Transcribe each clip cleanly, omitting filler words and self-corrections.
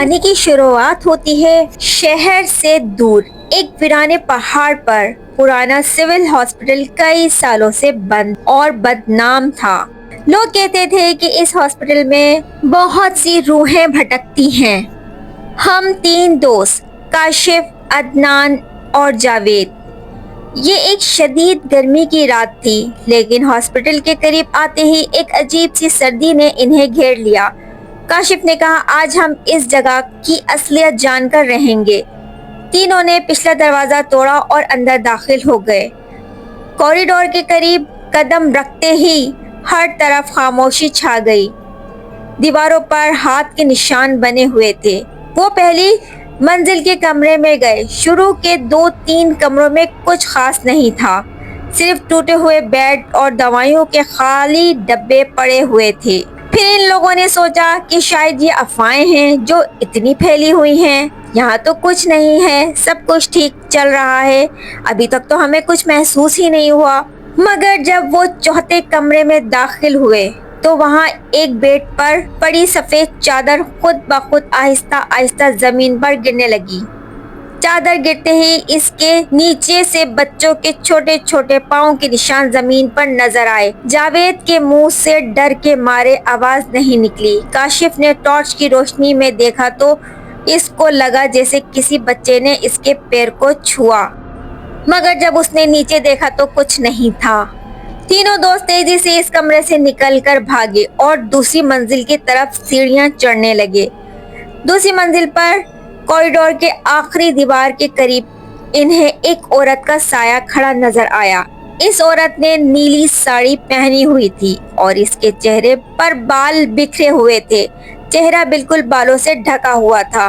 कहानी की शुरुआत होती है शहर से दूर एक वीराने पहाड़ पर। पुराना सिविल हॉस्पिटल कई सालों से बंद और बदनाम था। लोग कहते थे कि इस हॉस्पिटल में बहुत सी रूहें भटकती हैं। हम तीन दोस्त काशिफ, अदनान और जावेद। ये एक शदीद गर्मी की रात थी, लेकिन हॉस्पिटल के करीब आते ही एक अजीब सी सर्दी ने इन्हें घेर लिया। काशिफ ने कहा, आज हम इस जगह की असलियत जानकर रहेंगे। तीनों ने पिछला दरवाजा तोड़ा और अंदर दाखिल हो गए। कॉरिडोर के करीब कदम रखते ही हर तरफ खामोशी छा गई। दीवारों पर हाथ के निशान बने हुए थे। वो पहली मंजिल के कमरे में गए। शुरू के 2-3 कमरों में कुछ खास नहीं था, सिर्फ टूटे हुए बेड और दवाइयों के खाली डब्बे पड़े हुए थे। फिर इन लोगों ने सोचा कि शायद ये अफवाहें हैं जो इतनी फैली हुई हैं। यहाँ तो कुछ नहीं है, सब कुछ ठीक चल रहा है, अभी तक तो हमें कुछ महसूस ही नहीं हुआ। मगर जब वो चौथे कमरे में दाखिल हुए तो वहाँ एक बेड पर पड़ी सफेद चादर खुद ब खुद आहिस्ता आहिस्ता जमीन पर गिरने लगी। चादर गिरते ही इसके नीचे से बच्चों के छोटे छोटे पाँव के निशान जमीन पर नजर आए। जावेद के मुंह से डर के मारे आवाज नहीं निकली। काशिफ ने टॉर्च की रोशनी में देखा तो इसको लगा जैसे किसी बच्चे ने इसके पैर को छुआ, मगर जब उसने नीचे देखा तो कुछ नहीं था। तीनों दोस्त तेजी से इस कमरे से निकलकर भागे और दूसरी मंजिल की तरफ सीढ़ियां चढ़ने लगे। दूसरी मंजिल पर कॉरिडोर के आखिरी दीवार के करीब इन्हें एक औरत का साया खड़ा नजर आया। इस औरत ने नीली साड़ी पहनी हुई थी और इसके चेहरे पर बाल बिखरे हुए थे। चेहरा बिल्कुल बालों से ढका हुआ था।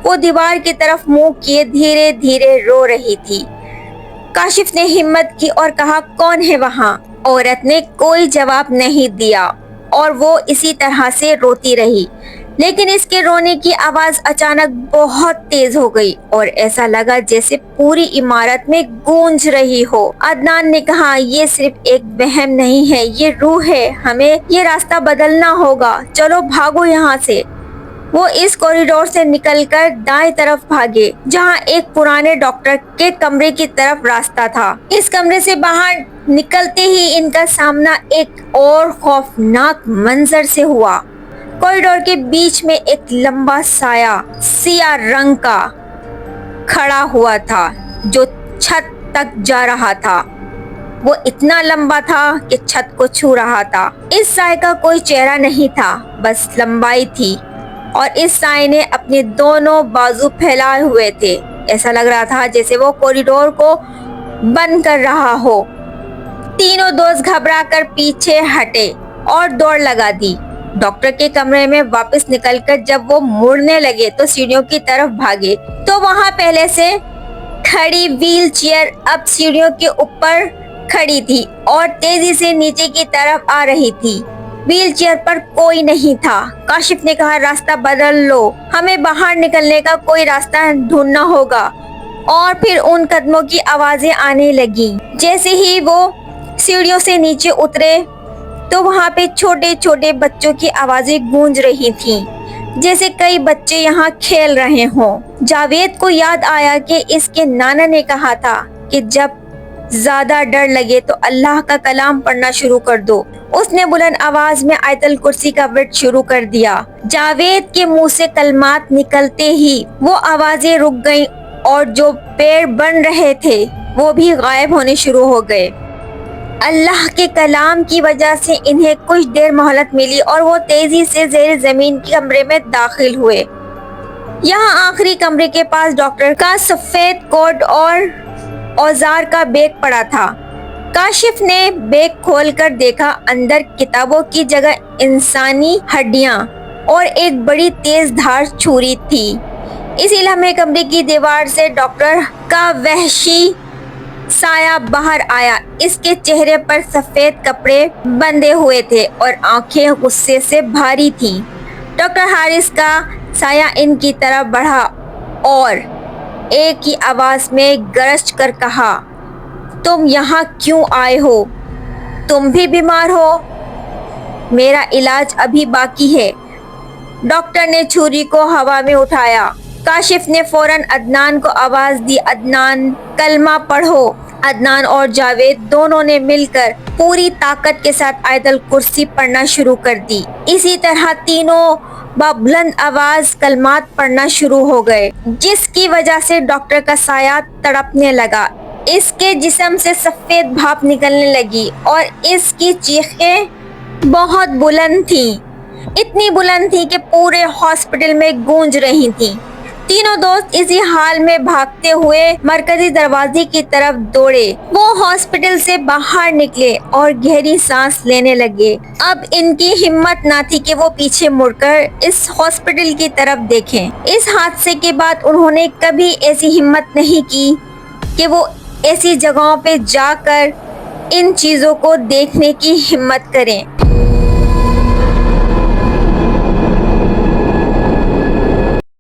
वो दीवार की तरफ मुंह किए धीरे धीरे रो रही थी। काशिफ ने हिम्मत की और कहा, कौन है वहाँ? औरत ने कोई जवाब नहीं दिया और वो इसी तरह से रोती रही। लेकिन इसके रोने की आवाज अचानक बहुत तेज हो गई और ऐसा लगा जैसे पूरी इमारत में गूंज रही हो। अदनान ने कहा, ये सिर्फ एक वहम नहीं है, ये रूह है, हमें ये रास्ता बदलना होगा, चलो भागो यहाँ से। वो इस कॉरिडोर से निकलकर दाएं तरफ भागे, जहाँ एक पुराने डॉक्टर के कमरे की तरफ रास्ता था। इस कमरे से बाहर निकलते ही इनका सामना एक और खौफनाक मंजर से हुआ। कॉरिडोर के बीच में एक लंबा साया सिया रंग का खड़ा हुआ था, जो छत तक जा रहा था। वो इतना लंबा था कि छत को छू रहा था। इस साए का कोई चेहरा नहीं था, बस लंबाई थी और इस साए ने अपने दोनों बाजू फैलाए हुए थे। ऐसा लग रहा था जैसे वो कॉरिडोर को बंद कर रहा हो। तीनों दोस्त घबराकर पीछे हटे और दौड़ लगा दी। डॉक्टर के कमरे में वापस निकलकर जब वो मुड़ने लगे तो सीढ़ियों की तरफ भागे तो वहाँ पहले से खड़ी व्हील चेयर अब सीढ़ियों के ऊपर खड़ी थी और तेजी से नीचे की तरफ आ रही थी। व्हील चेयर पर कोई नहीं था। काशिफ ने कहा, रास्ता बदल लो, हमें बाहर निकलने का कोई रास्ता ढूंढना होगा। और फिर उन कदमों की आवाजें आने लगी। जैसे ही वो सीढ़ियों से नीचे उतरे तो वहाँ पे छोटे छोटे बच्चों की आवाजें गूंज रही थीं, जैसे कई बच्चे यहाँ खेल रहे हों। जावेद को याद आया कि इसके नाना ने कहा था कि जब ज्यादा डर लगे तो अल्लाह का कलाम पढ़ना शुरू कर दो। उसने बुलंद आवाज में आयतल कुर्सी का वर्ड शुरू कर दिया। जावेद के मुंह से कलमात निकलते ही वो आवाजें रुक गईं और जो पेड़ बन रहे थे वो भी गायब होने शुरू हो गए। अल्लाह के कलाम की वजह से इन्हें कुछ देर मोहलत मिली और वो तेजी से ज़ेर ज़मीन के कमरे में दाखिल हुए। यहाँ आखिरी कमरे के पास डॉक्टर का सफेद कोट और औजार का बैग पड़ा था। काशिफ ने बैग खोलकर देखा, अंदर किताबों की जगह इंसानी हड्डियां और एक बड़ी तेज धार छुरी थी। इसी लम्हे कमरे की दीवार से डॉक्टर का वहशी साया बाहर आया। इसके चेहरे पर सफेद कपड़े बंधे हुए थे और आंखें गुस्से से भारी थीं। डॉक्टर हारिस का साया इनकी तरफ बढ़ा और एक ही आवाज में गरज कर कहा, तुम यहाँ क्यों आए हो? तुम भी बीमार हो? मेरा इलाज अभी बाकी है। डॉक्टर ने छुरी को हवा में उठाया। काशिफ ने फौरन अदनान को आवाज दी, अदनान कलमा पढ़ो। अदनान और जावेद दोनों ने मिलकर पूरी ताकत के साथ आयतल कुर्सी पढ़ना शुरू कर दी। इसी तरह तीनों बुलंद आवाज कलमात पढ़ना शुरू हो गए, जिसकी वजह से डॉक्टर का साया तड़पने लगा। इसके जिस्म से सफेद भाप निकलने लगी और इसकी चीखें बहुत बुलंद थी, इतनी बुलंद थी कि पूरे हॉस्पिटल में गूंज रही थी। तीनों दोस्त इसी हाल में भागते हुए मरकजी दरवाजे की तरफ दौड़े। वो हॉस्पिटल से बाहर निकले और गहरी सांस लेने लगे। अब इनकी हिम्मत ना थी कि वो पीछे मुड़कर इस हॉस्पिटल की तरफ देखें। इस हादसे के बाद उन्होंने कभी ऐसी हिम्मत नहीं की कि वो ऐसी जगहों पे जाकर इन चीजों को देखने की हिम्मत करें।